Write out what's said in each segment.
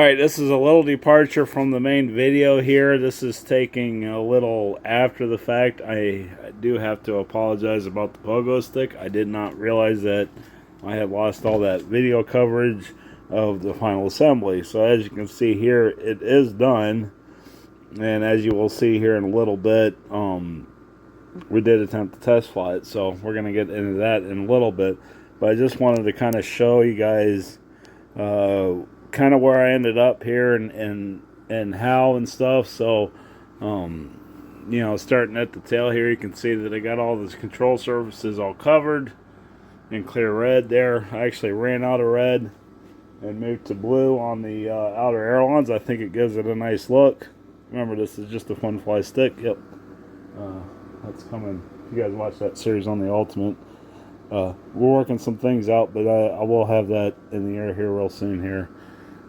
Alright, this is a little departure from the main video here. This is taking a little after the fact. I do have to apologize about the POGO stick. I did not realize that I had lost all that video coverage of the final assembly. So as you can see here, it is done. And as you will see here in a little bit, we did attempt to test fly it. So we're going to get into that in a little bit. But I just wanted to kind of show you guys kind of where I ended up here and how and stuff. So you know, starting at the tail here, you can see that I got all the control surfaces all covered in clear red there. I actually ran out of red and moved to blue on the outer ailerons. I think it gives it a nice look. Remember, this is just a fun fly stick. Yep, that's coming. You guys watch that series on the Ultimate. We're working some things out, but I will have that in the air here real soon here.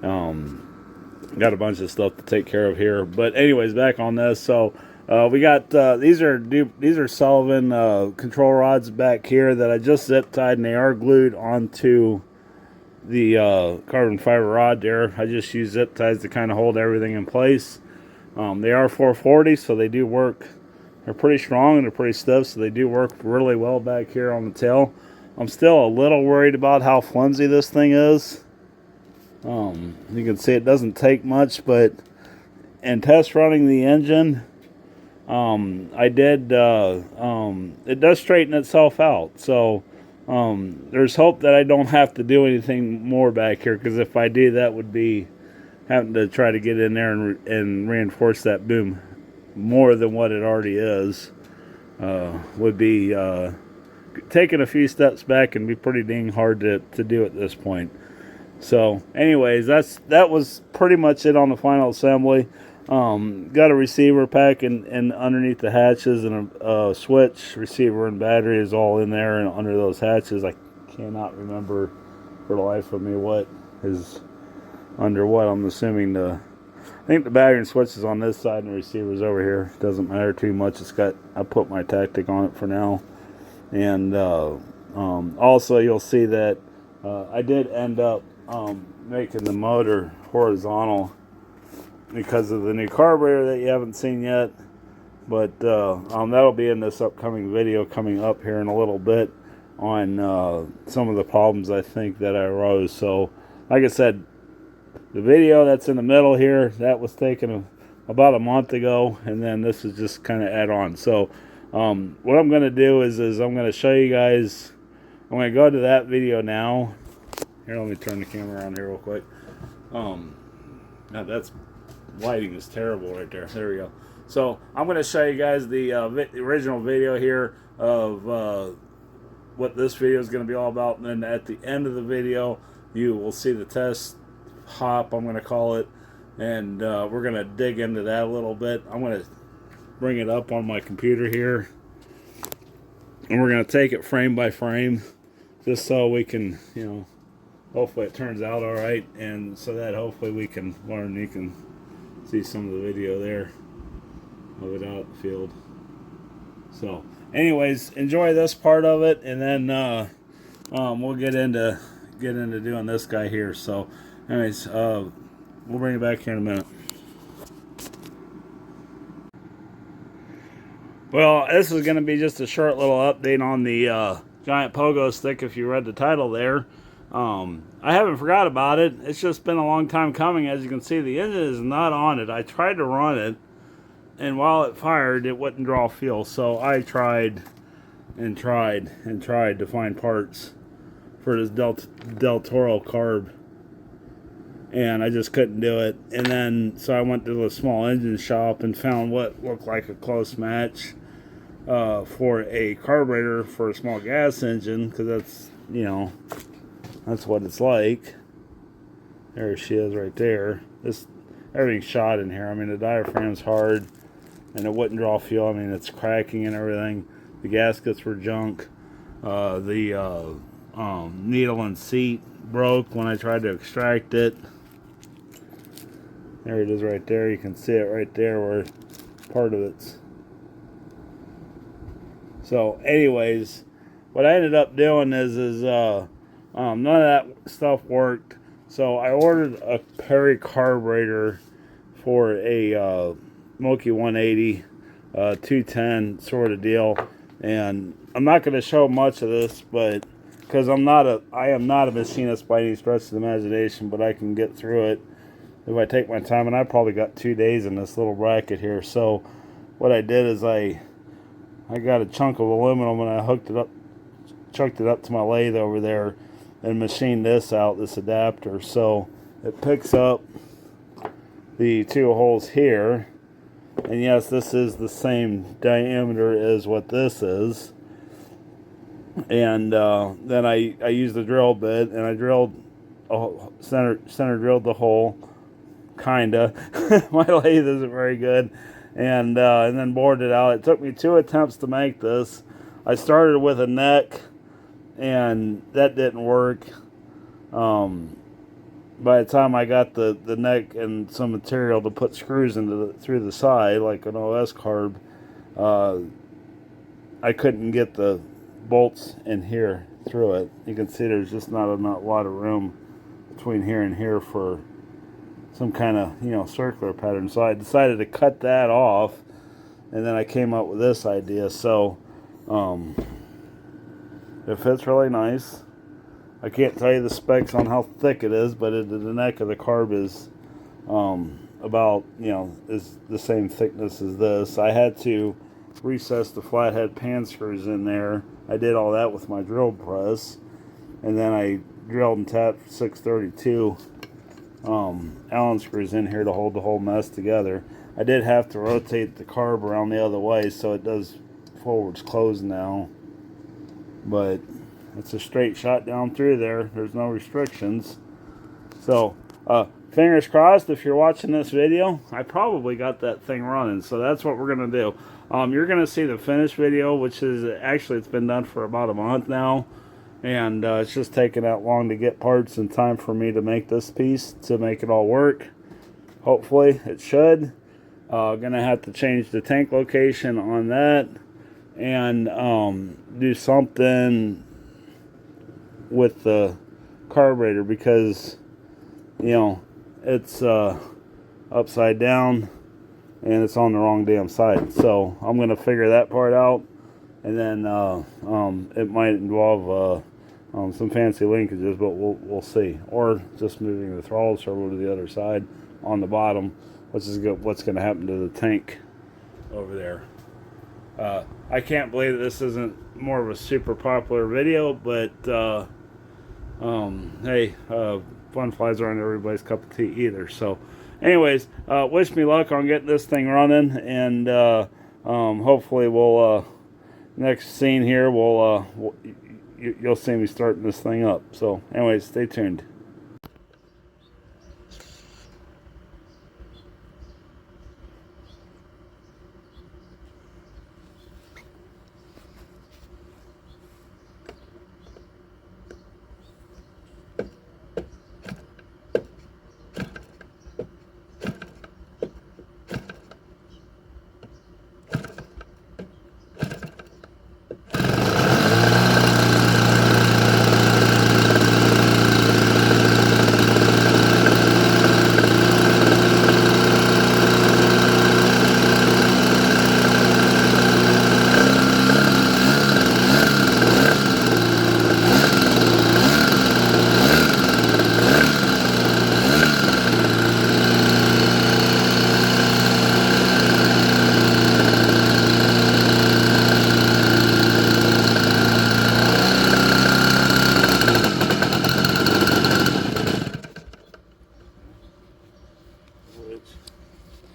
Got a bunch of stuff to take care of here, but anyways, back on this. So we got these are Sullivan control rods back here that I just zip tied, and they are glued onto the carbon fiber rod there. I just use zip ties to kind of hold everything in place. They are 440, so they do work. They're pretty strong and they're pretty stiff, so they do work really well back here on the tail. I'm still a little worried about how flimsy this thing is. You can see it doesn't take much, but in test running the engine, I did, it does straighten itself out. So there's hope that I don't have to do anything more back here, because if I do, that would be having to try to get in there and reinforce that boom more than what it already is. Would be taking a few steps back and be pretty dang hard to do at this point. So anyways, that was pretty much it on the final assembly. Got a receiver pack and underneath the hatches, and a switch, receiver, and battery is all in there and under those hatches. I cannot remember for the life of me what is under what. I'm assuming I think the battery and switch is on this side and the receiver's over here. Doesn't matter too much. I put my tactic on it for now. And also you'll see that I did end up making the motor horizontal because of the new carburetor that you haven't seen yet. But that'll be in this upcoming video coming up here in a little bit on some of the problems I think that I arose. So like I said, the video that's in the middle here, that was taken about a month ago, and then this is just kind of add on. So what I'm going to do is I'm going to show you guys. I'm going to go to that video now. Here, let me turn the camera around here real quick. Now that's lighting is terrible right there. There we go. So I'm going to show you guys the original video here of what this video is going to be all about, and then at the end of the video you will see the test hop, I'm going to call it, and we're going to dig into that a little bit. I'm going to bring it up on my computer here, and we're going to take it frame by frame, just so we can, you know, hopefully it turns out all right, and so that hopefully we can learn. You can see some of the video there of it out in the field. So anyways, enjoy this part of it, and then we'll get into doing this guy here. So anyways, we'll bring it back here in a minute. Well, this is going to be just a short little update on the giant POGO stick, if you read the title there. I haven't forgot about it. It's just been a long time coming. As you can see, the engine is not on it. I tried to run it, and while it fired, it wouldn't draw fuel. So I tried and tried and tried to find parts for this Del Toro carb, and I just couldn't do it. And then so I went to a small engine shop and found what looked like a close match for a carburetor for a small gas engine, because that's, you know, that's what it's like. There she is right there. Everything's shot in here. I mean, the diaphragm's hard and it wouldn't draw fuel. I mean, it's cracking and everything. The gaskets were junk. The needle and seat broke when I tried to extract it. There it is right there. You can see it right there where part of it's. So anyways, what I ended up doing is none of that stuff worked. So I ordered a Perry carburetor for a Moki 180, 210 sort of deal, and I'm not going to show much of this, but because I am not a machinist by any stretch of the imagination, but I can get through it if I take my time, and I probably got 2 days in this little bracket here. So what I did is I got a chunk of aluminum and I chucked it up to my lathe over there and machined this out, this adapter. So it picks up the 2 holes here, and yes, this is the same diameter as what this is. And then I used the drill bit and I drilled center drilled the hole, kinda. My lathe isn't very good, and then bored it out. It took me 2 attempts to make this. I started with a neck, and that didn't work. By the time I got the neck and some material to put screws into through the side, like an OS carb, I couldn't get the bolts in here through it. You can see there's just not a lot of room between here and here for some kind of circular pattern. So I decided to cut that off, and then I came up with this idea. So it fits really nice. I can't tell you the specs on how thick it is, but the neck of the carb is about is the same thickness as this. I had to recess the flathead pan screws in there. I did all that with my drill press, and then I drilled and tapped 632 Allen screws in here to hold the whole mess together. I did have to rotate the carb around the other way, so it does forwards close now, but it's a straight shot down through there. There's no restrictions. So fingers crossed, if you're watching this video, I probably got that thing running. So that's what we're going to do. You're going to see the finished video, which is actually, it's been done for about a month now. And it's just taken that long to get parts in time for me to make this piece, to make it all work. Hopefully it should. Gonna have to change the tank location on that, and do something with the carburetor, because it's upside down and it's on the wrong damn side. So I'm gonna figure that part out, and then it might involve some fancy linkages, but we'll see, or just moving the throttle servo to the other side on the bottom, which is what's going to happen to the tank over there. I can't believe that this isn't more of a super popular video, but hey, fun flies aren't everybody's cup of tea either. So anyways, wish me luck on getting this thing running, and hopefully we'll next scene here you'll see me starting this thing up. So anyways, stay tuned.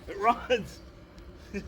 It runs. Yes.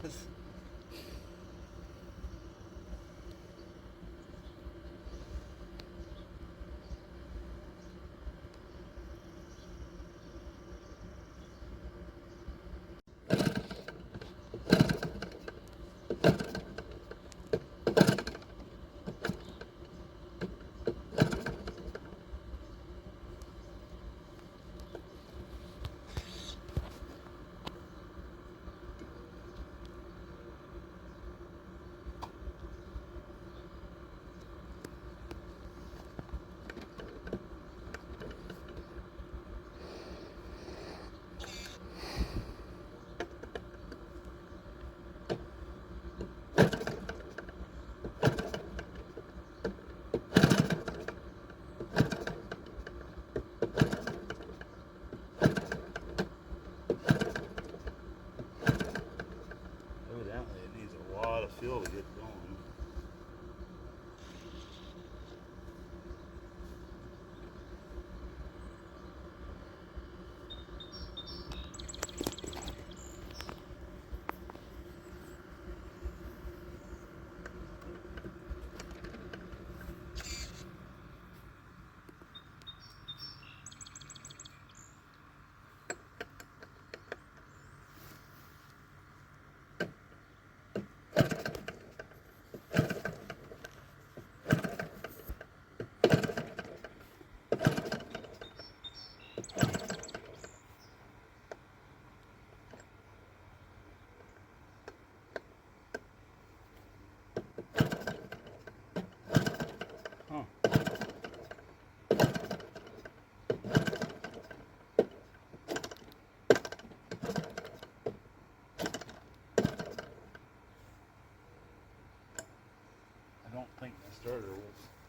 starter, we'll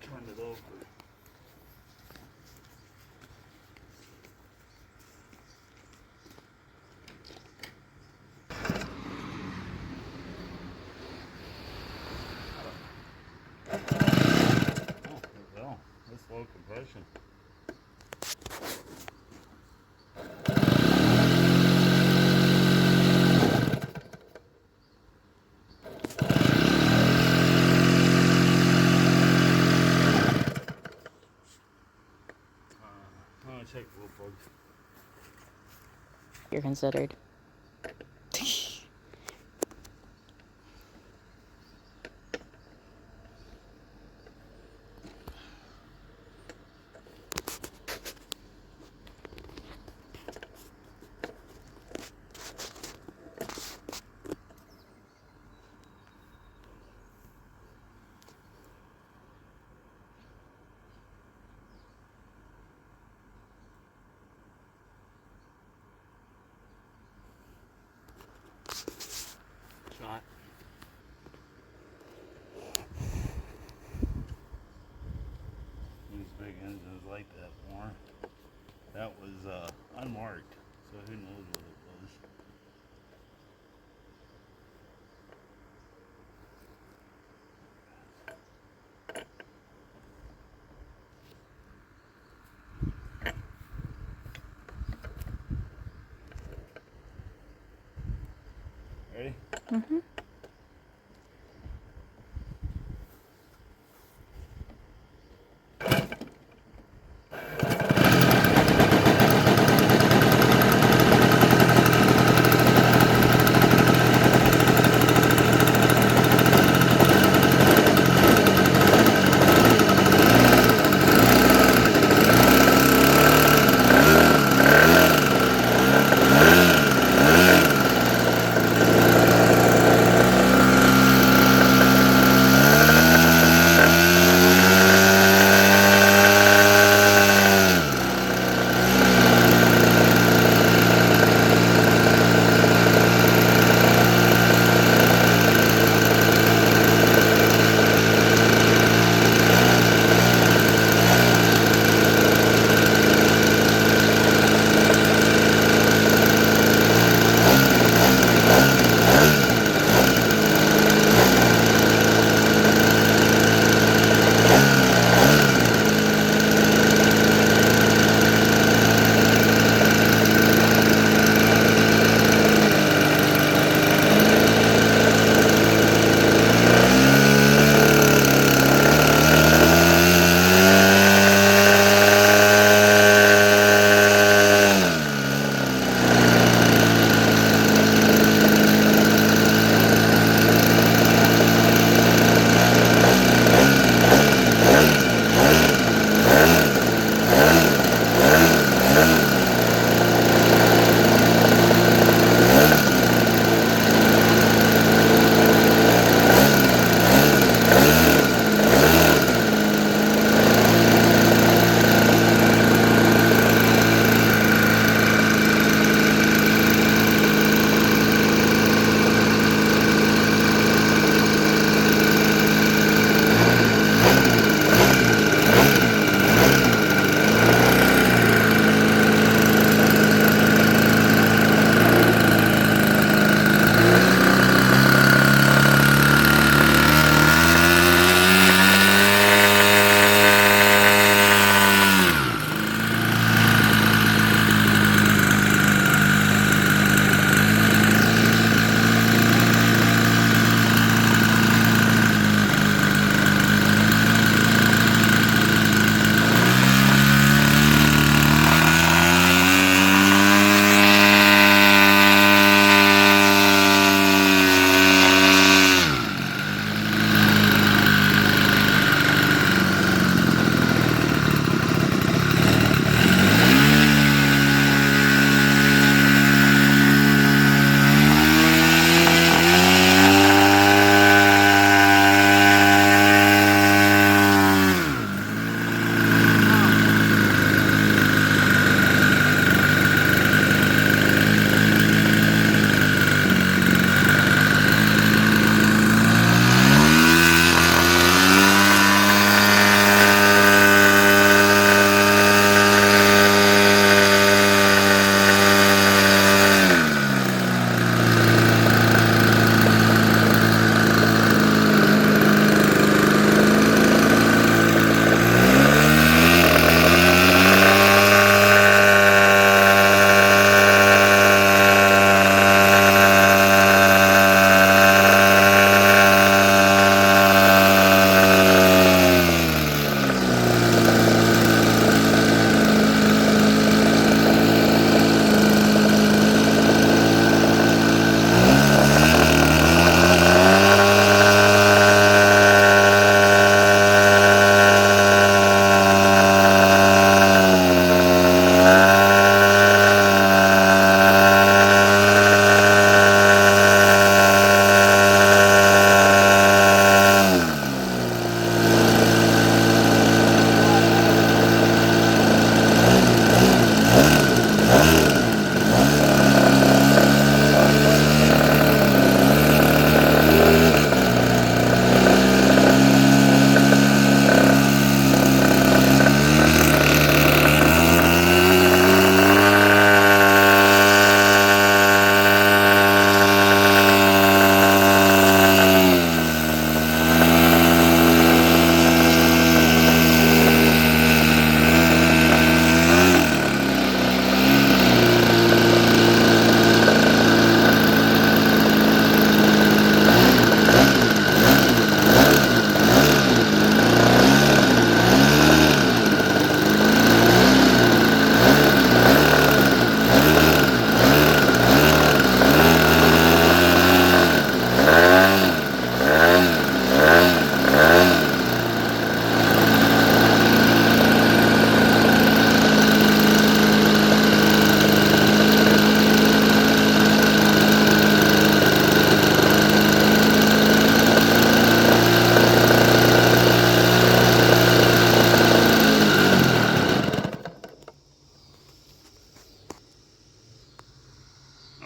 turn it over. Well, that's low compression. I'm gonna check the little plugs. You're considered. Shot. These big engines like that more. That was unmarked, so who knows what it was. Ready? Mm-hmm.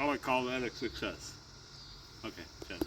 I would call that a success. Okay, that's it.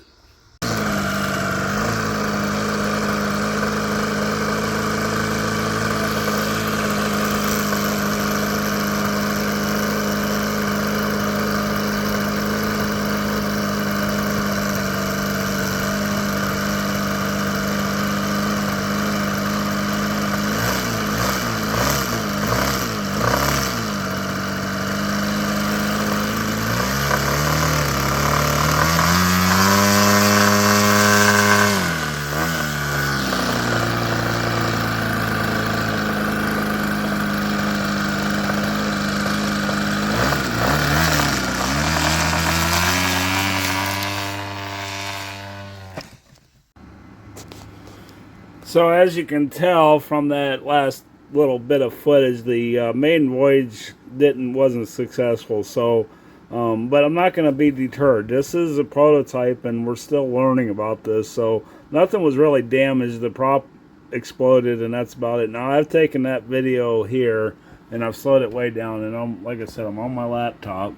So as you can tell from that last little bit of footage, the maiden voyage wasn't successful. So, but I'm not going to be deterred. This is a prototype, and we're still learning about this. So nothing was really damaged. The prop exploded, and that's about it. Now I've taken that video here, and I've slowed it way down. And like I said, I'm on my laptop.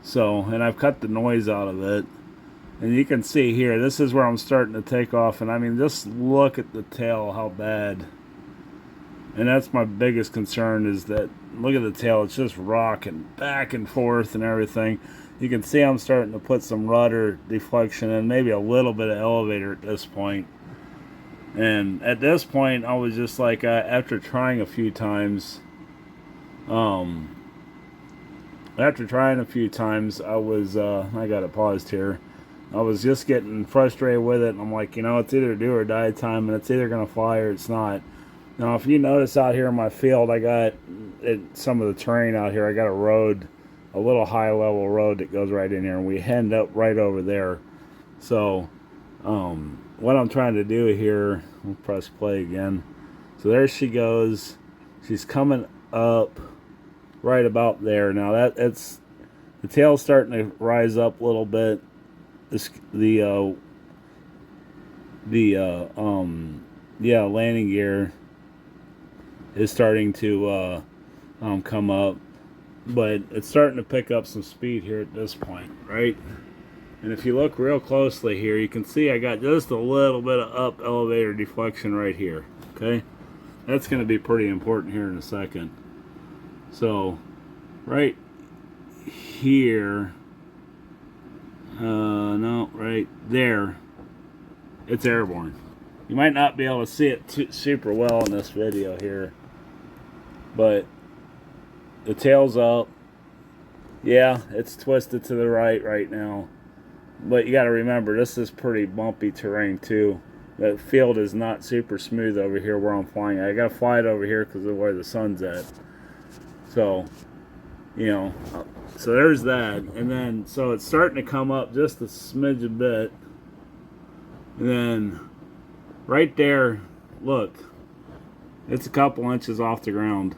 So, and I've cut the noise out of it. And you can see here, this is where I'm starting to take off. And I mean, just look at the tail, how bad. And that's my biggest concern, is that, look at the tail, it's just rocking back and forth and everything. You can see I'm starting to put some rudder deflection and maybe a little bit of elevator at this point. And at this point, I was just like, after trying a few times, I was, I got it paused here. I was just getting frustrated with it, and I'm like, you know, it's either do or die time, and it's either going to fly or it's not. Now, if you notice out here in my field, I got some of the terrain out here. I got a road, a little high-level road that goes right in here, and we end up right over there. So, what I'm trying to do here, we'll press play again. So there she goes. She's coming up right about there. Now, the tail's starting to rise up a little bit. Landing gear is starting to come up, but it's starting to pick up some speed here at this point, right? And if you look real closely here, you can see I got just a little bit of up elevator deflection right here. Okay, that's going to be pretty important here in a second. So right here, no, right there, it's airborne. You might not be able to see it super well in this video here, but the tail's up. Yeah, it's twisted to the right now, but you got to remember, this is pretty bumpy terrain too. The field is not super smooth over here where I'm flying. I got to fly it over here because of where the sun's at. So, you know, so there's that. And then, so it's starting to come up just a smidge a bit. And then right there, look, it's a couple inches off the ground.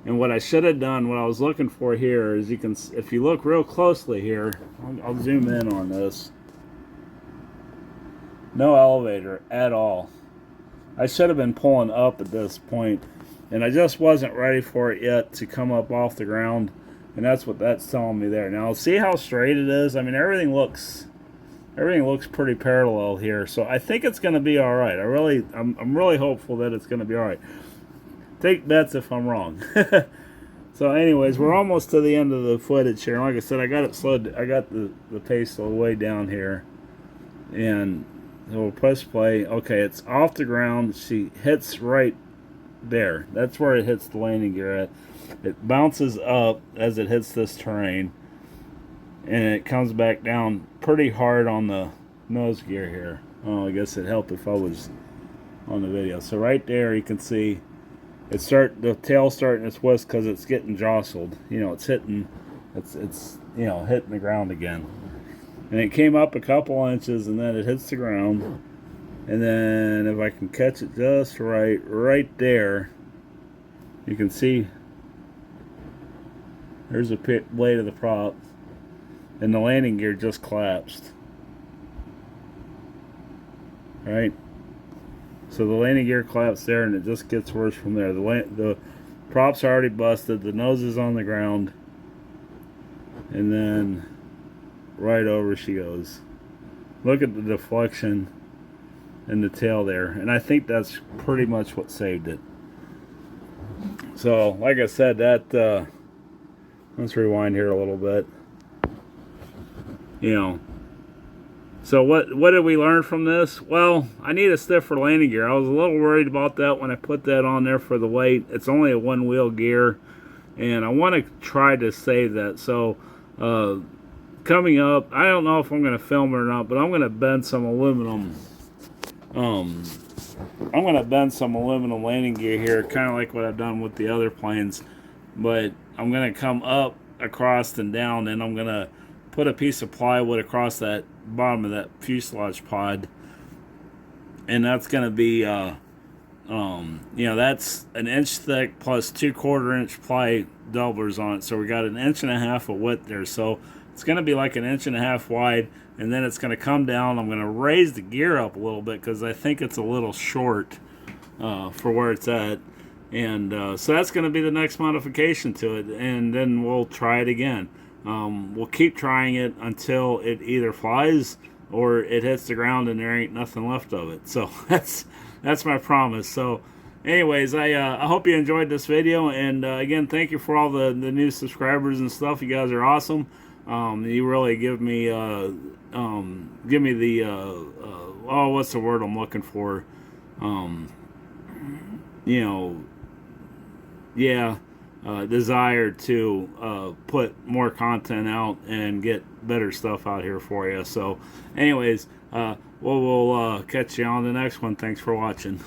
And what I should have done, what I was looking for here, is you can, if you look real closely here, I'll zoom in on this. No elevator at all. I should have been pulling up at this point, and I just wasn't ready for it yet to come up off the ground. And that's what that's telling me there. Now, see how straight it is? I mean, everything looks pretty parallel here. So I think it's going to be all right. I'm really hopeful that it's going to be all right. Take bets if I'm wrong. So anyways, we're almost to the end of the footage here. Like I said, I got it slowed. I got the pace all the way down here. And so we'll press play. Okay, it's off the ground. She hits right there. That's where it hits the landing gear at. It bounces up as it hits this terrain, and it comes back down pretty hard on the nose gear here. Oh, I guess it'd help if I was on the video. So right there, you can see the tail starting to twist because it's getting jostled. You know, it's hitting the ground again. And it came up a couple inches, and then it hits the ground. And then if I can catch it just right there, you can see there's a blade of the prop, and the landing gear just collapsed. Right? So the landing gear collapsed there, and it just gets worse from there. The props are already busted, the nose is on the ground, and then right over she goes. Look at the deflection in the tail there, and I think that's pretty much what saved it. So like I said, that let's rewind here a little bit. So what did we learn from this? Well, I need a stiffer landing gear. I was a little worried about that when I put that on there for the weight. It's only a one wheel gear, and I want to try to save that. So coming up, I don't know if I'm going to film it or not, but I'm going to bend some aluminum. I'm going to bend some aluminum landing gear here, kind of like what I've done with the other planes. But I'm going to come up, across, and down, and I'm going to put a piece of plywood across that bottom of that fuselage pod, and that's going to be that's an inch thick plus 2/4 inch ply doublers on it, so we got an inch and a half of width there. So it's going to be like an inch and a half wide, and then it's going to come down. I'm going to raise the gear up a little bit because I think it's a little short for where it's at, and so that's going to be the next modification to it, and then we'll try it again. We'll keep trying it until it either flies or it hits the ground and there ain't nothing left of it. So that's my promise. So anyways, I hope you enjoyed this video, and again, thank you for all the new subscribers and stuff. You guys are awesome. You really give me the what's the word I'm looking for? Desire to put more content out and get better stuff out here for you. So anyways, we'll catch you on the next one. Thanks for watching.